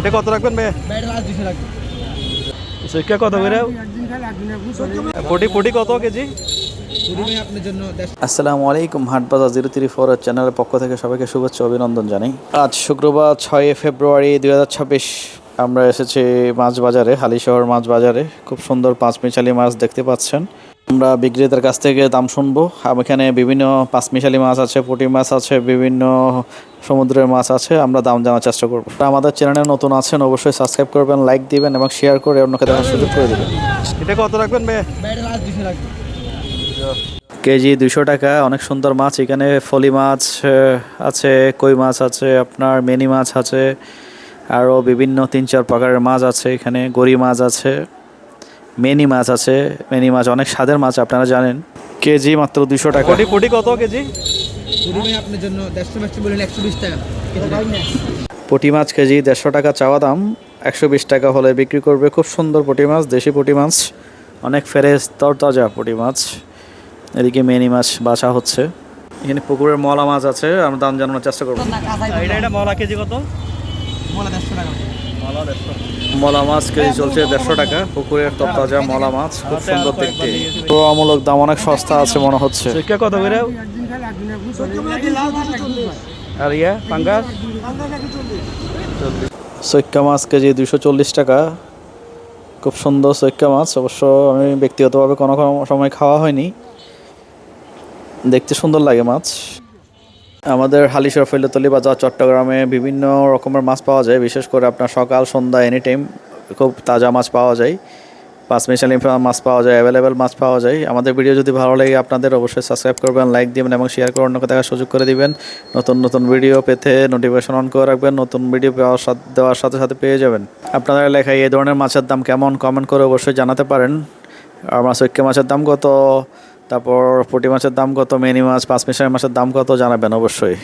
এটা কত রাখবেন ভাই? সৈকা কত করে? পটি কত কেজি? আসসালামু আলাইকুম, হাটবাজার 034 চ্যানেলের পক্ষ থেকে সবাইকে শুভেচ্ছা অভিনন্দন জানাই। আজ শুক্রবার 6 ফেব্রুয়ারি 2026 আমরা এসেছি মাছ বাজারে, হালিশহর মাছ বাজারে। খুব সুন্দর পাঁচমিশালি মাছ দেখতে পাচ্ছেন। আমরা বিক্রেতার কাছ থেকে দাম শুনবো। এখানে বিভিন্ন পাঁচমিশালি মাছ আছে, পুঁটি মাছ আছে, বিভিন্ন সমুদ্রের মাছ আছে। আমরা দাম জানার চেষ্টা করবো। আমাদের চ্যানেলে নতুন আছেন অবশ্যই সাবস্ক্রাইব করবেন, লাইক দিবেন এবং শেয়ার করে অন্যকে দেখার সুযোগ করে দেবেন। এটা কত রাখবেন ভাই? কেজি 200 টাকা। অনেক সুন্দর মাছ এখানে। ফলি মাছ আছে, কই মাছ আছে, আপনার মেনি মাছ আছে, আরও বিভিন্ন 3-4 প্রকারের মাছ আছে এখানে। গড়ি মাছ আছে, মেনি মাছ আছে। মেনি মাছ অনেক স্বাদের মাছ, আপনারা জানেন। কেজি মাত্র 200 টাকা। পুঁটি কত কেজি? পুঁটি মাছ কেজি 150 টাকা চাওয়া দাম, 120 টাকা হলে বিক্রি করবে। খুব সুন্দর পুঁটি মাছ, দেশি পুঁটি মাছ, অনেক ফ্রেশ তরতাজা পুঁটি মাছ। এদিকে মেনি মাছ বাছা হচ্ছে। এখানে পুকুরের মলা মাছ আছে, আমরা দাম জানানোর চেষ্টা করবো। এটা মলা কেজি কত? মলা মাছ কেজি চলছে 150 টাকা। পুকুরের তরতাজা মলা মাছ, খুব সুন্দর দেখতে। তুলনামূলক দাম অনেক সস্তা আছে মনে হচ্ছে। কত করে? আর ইয়া পাঙ্গাস সৈক্কা মাছ কেজি 240 টাকা। খুব সুন্দর সৈক্কা মাছ। অবশ্য আমি ব্যক্তিগতভাবে কোনো সময় খাওয়া হয়নি, দেখতে সুন্দর লাগে মাছ। আমাদের হালিশহর ফৈলতলী বাজার চট্টগ্রামে বিভিন্ন রকমের মাছ পাওয়া যায়, বিশেষ করে আপনার সকাল সন্ধ্যা এনি টাইম খুব তাজা মাছ পাওয়া যায়। পাঁচমিশালি মাছ পাওয়া যায়, অ্যাভেলেবেল মাছ পাওয়া যায়। আমাদের ভিডিও যদি ভালো লাগে আপনাদের অবশ্যই সাবস্ক্রাইব করবেন, লাইক দিবেন এবং শেয়ার করে অন্যকে দেখার সুযোগ করে দিবেন। নতুন নতুন ভিডিও পেতে নোটিফিকেশন অন করে রাখবেন, নতুন ভিডিও দেওয়ার সাথে সাথে পেয়ে যাবেন। আপনাদের এলাকায় এই ধরনের মাছের দাম কেমন কমেন্ট করে অবশ্যই জানাতে পারেন। আর সৈক্কা মাছের দাম কত, তারপর পুঁটি মাছের দাম কত, মেনি মাছ, পাঁচমিশালি মাছের দাম কত জানাবেন অবশ্যই।